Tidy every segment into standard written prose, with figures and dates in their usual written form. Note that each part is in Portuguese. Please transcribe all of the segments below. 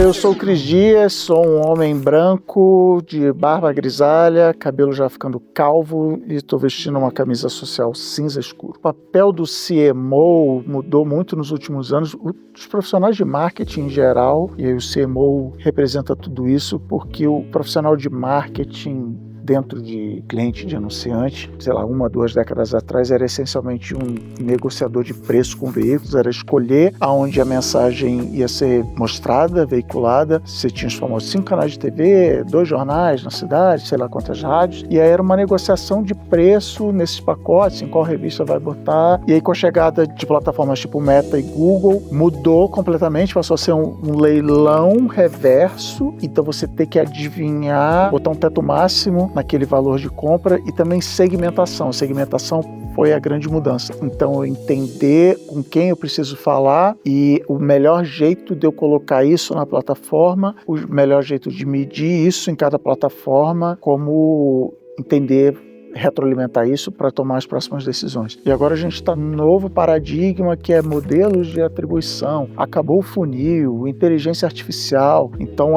Eu sou o Cris Dias, sou um homem branco, de barba grisalha, cabelo já ficando calvo e estou vestindo uma camisa social cinza escuro. O papel do CMO mudou muito nos últimos anos. Os profissionais de marketing em geral, e aí o CMO representa tudo isso, porque o profissional de marketing dentro de cliente, de anunciante, sei lá, 1 ou 2 décadas atrás, era essencialmente um negociador de preço com veículos, era escolher aonde a mensagem ia ser mostrada, veiculada. Você tinha os famosos 5 canais de TV, 2 jornais na cidade, sei lá quantas rádios, e aí era uma negociação de preço nesses pacotes, em qual revista vai botar. E aí, com a chegada de plataformas tipo Meta e Google, mudou completamente, passou a ser um leilão reverso, então você tem que adivinhar, botar um teto máximo naquele valor de compra, e também segmentação. Segmentação foi a grande mudança. Então, eu entender com quem eu preciso falar e o melhor jeito de eu colocar isso na plataforma, o melhor jeito de medir isso em cada plataforma, como entender, retroalimentar isso para tomar as próximas decisões. E agora a gente está num novo paradigma, que é modelos de atribuição. Acabou o funil, inteligência artificial. Então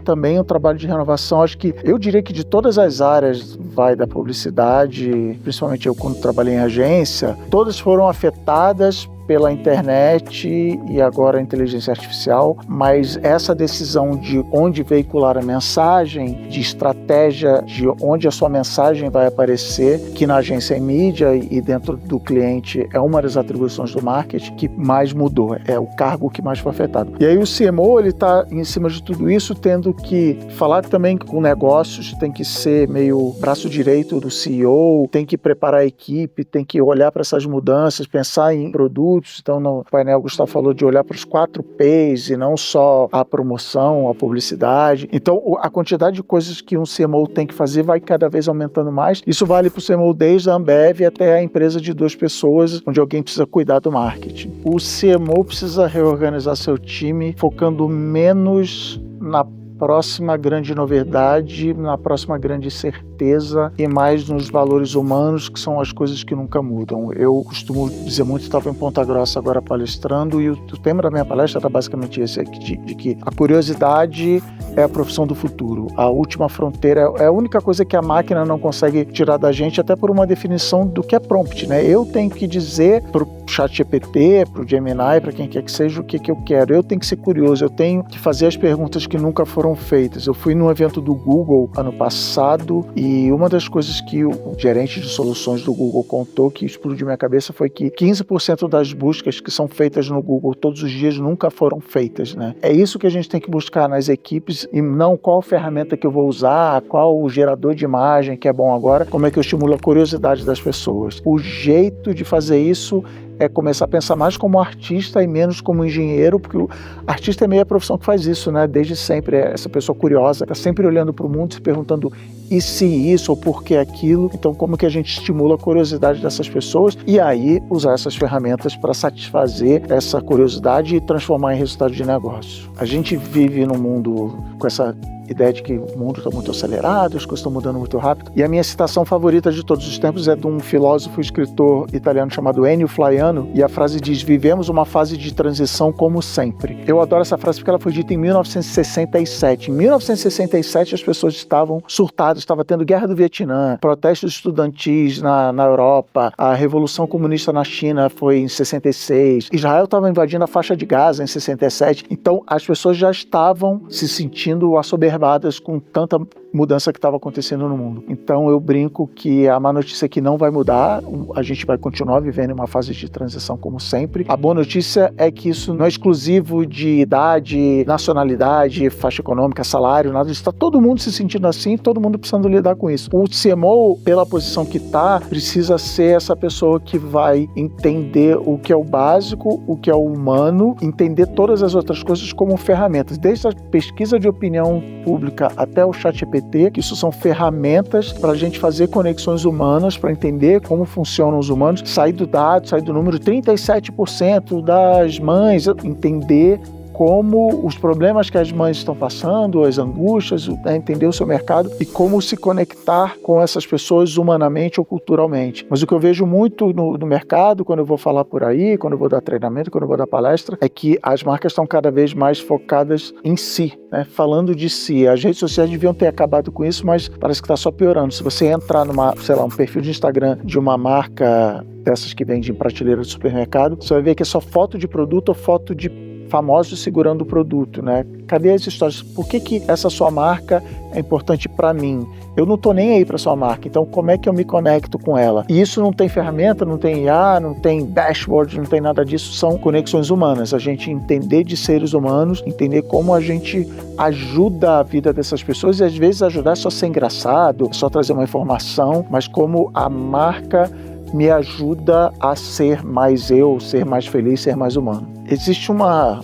também um trabalho de renovação. Acho que eu diria que de todas as áreas da publicidade, principalmente eu quando trabalhei em agência, todas foram afetadas pela internet e agora a inteligência artificial, mas essa decisão de onde veicular a mensagem, de estratégia, de onde a sua mensagem vai aparecer, que na agência é mídia e dentro do cliente é uma das atribuições do marketing que mais mudou, é o cargo que mais foi afetado. E aí o CMO, ele está em cima de tudo isso, tendo que falar também com negócios, tem que ser meio braço direito do CEO, tem que preparar a equipe, tem que olhar para essas mudanças, pensar em produtos. Então, no painel, o Gustavo falou de olhar para os 4 P's e não só a promoção, a publicidade. Então, a quantidade de coisas que um CMO tem que fazer vai cada vez aumentando mais. Isso vale para o CMO desde a Ambev até a empresa de 2 pessoas, onde alguém precisa cuidar do marketing. O CMO precisa reorganizar seu time, focando menos na próxima grande novidade, na próxima grande certeza, e mais nos valores humanos, que são as coisas que nunca mudam. Eu costumo dizer muito, estava em Ponta Grossa agora palestrando, e o tema da minha palestra era basicamente esse aqui, de que a curiosidade é a profissão do futuro. A última fronteira é a única coisa que a máquina não consegue tirar da gente, até por uma definição do que é prompt, né? Eu tenho que dizer pro ChatGPT, pro Gemini, para quem quer que seja, o que eu quero. Eu tenho que ser curioso, eu tenho que fazer as perguntas que nunca foram feitas. Eu fui num evento do Google ano passado, e uma das coisas que o gerente de soluções do Google contou, que explodiu minha cabeça, foi que 15% das buscas que são feitas no Google todos os dias nunca foram feitas, né? É isso que a gente tem que buscar nas equipes, e não qual ferramenta que eu vou usar, qual o gerador de imagem que é bom agora, como é que eu estimulo a curiosidade das pessoas. O jeito de fazer isso é começar a pensar mais como artista e menos como engenheiro, porque o artista é meio a profissão que faz isso, né? Desde sempre, é essa pessoa curiosa, está sempre olhando para o mundo, se perguntando e se isso ou por que aquilo. Então, como que a gente estimula a curiosidade dessas pessoas e aí usar essas ferramentas para satisfazer essa curiosidade e transformar em resultado de negócio. A gente vive num mundo com essa ideia de que o mundo está muito acelerado, as coisas estão mudando muito rápido. E a minha citação favorita de todos os tempos é de um filósofo e escritor italiano chamado Ennio Flaiano, e a frase diz: vivemos uma fase de transição como sempre. Eu adoro essa frase porque ela foi dita em 1967. Em 1967 as pessoas estavam surtadas, estava tendo guerra do Vietnã, protestos estudantis na Europa, a Revolução Comunista na China foi em 66, Israel estava invadindo a faixa de Gaza em 67, então as pessoas já estavam se sentindo assoberbadas com tanta mudança que estava acontecendo no mundo. Então eu brinco que a má notícia é que não vai mudar, a gente vai continuar vivendo uma fase de transição como sempre. A boa notícia é que isso não é exclusivo de idade, nacionalidade, faixa econômica, salário, nada disso. Está todo mundo se sentindo assim, todo mundo precisando lidar com isso. O CMO, pela posição que está, precisa ser essa pessoa que vai entender o que é o básico, o que é o humano, entender todas as outras coisas como ferramentas, desde a pesquisa de opinião pública até o ChatGPT, que isso são ferramentas para a gente fazer conexões humanas, para entender como funcionam os humanos, sair do dado, sair do número 37% das mães, entender como os problemas que as mães estão passando, as angústias, entender o seu mercado e como se conectar com essas pessoas humanamente ou culturalmente. Mas o que eu vejo muito no mercado, quando eu vou falar por aí, quando eu vou dar treinamento, quando eu vou dar palestra, é que as marcas estão cada vez mais focadas em si, né? Falando de si. As redes sociais deviam ter acabado com isso, mas parece que está só piorando. Se você entrar um perfil de Instagram de uma marca dessas que vende em prateleira de supermercado, você vai ver que é só foto de produto ou foto de famosos segurando o produto, né? Cadê as histórias? Por que essa sua marca é importante para mim? Eu não tô nem aí para sua marca, então como é que eu me conecto com ela? E isso não tem ferramenta, não tem IA, não tem dashboard, não tem nada disso, são conexões humanas. A gente entender de seres humanos, entender como a gente ajuda a vida dessas pessoas e às vezes ajudar é só ser engraçado, só trazer uma informação, mas como a marca me ajuda a ser mais eu, ser mais feliz, ser mais humano. Existe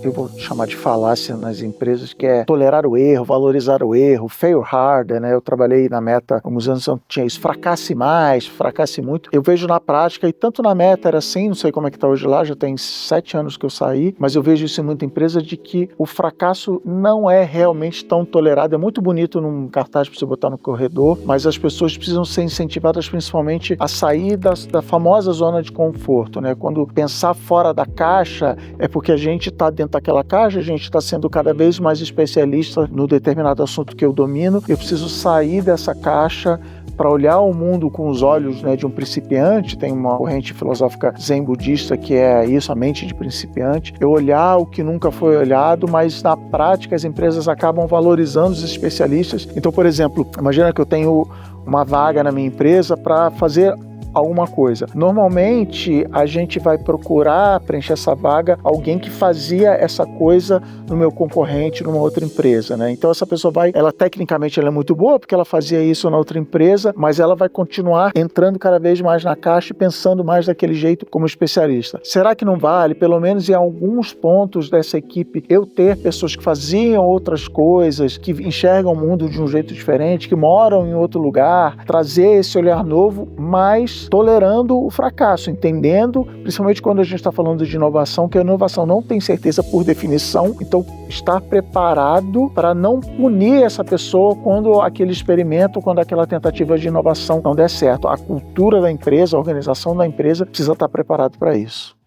eu vou chamar de falácia nas empresas, que é tolerar o erro, valorizar o erro, fail harder, né? Eu trabalhei na Meta há alguns anos, tinha isso, fracasse mais, fracasse muito. Eu vejo na prática, e tanto na Meta era assim, não sei como é que está hoje lá, já tem 7 anos que eu saí, mas eu vejo isso em muita empresa, de que o fracasso não é realmente tão tolerado. É muito bonito num cartaz para você botar no corredor, mas as pessoas precisam ser incentivadas principalmente a sair da famosa zona de conforto, né? Quando pensar fora da caixa é porque a gente está dentro daquela caixa, a gente está sendo cada vez mais especialista no determinado assunto que eu domino. Eu preciso sair dessa caixa para olhar o mundo com os olhos, né, de um principiante. Tem uma corrente filosófica zen budista que é isso, a mente de principiante. Eu olhar o que nunca foi olhado, mas na prática as empresas acabam valorizando os especialistas. Então, por exemplo, imagina que eu tenho uma vaga na minha empresa para fazer alguma coisa. Normalmente a gente vai procurar preencher essa vaga alguém que fazia essa coisa no meu concorrente, numa outra empresa, né? Então essa pessoa ela tecnicamente ela é muito boa porque ela fazia isso na outra empresa, mas ela vai continuar entrando cada vez mais na caixa e pensando mais daquele jeito como especialista. Será que não vale, pelo menos em alguns pontos dessa equipe, eu ter pessoas que faziam outras coisas, que enxergam o mundo de um jeito diferente, que moram em outro lugar, trazer esse olhar novo, mas tolerando o fracasso, entendendo, principalmente quando a gente está falando de inovação, que a inovação não tem certeza por definição, então estar preparado para não punir essa pessoa quando aquele experimento, quando aquela tentativa de inovação não der certo. A cultura da empresa, a organização da empresa precisa estar preparado para isso.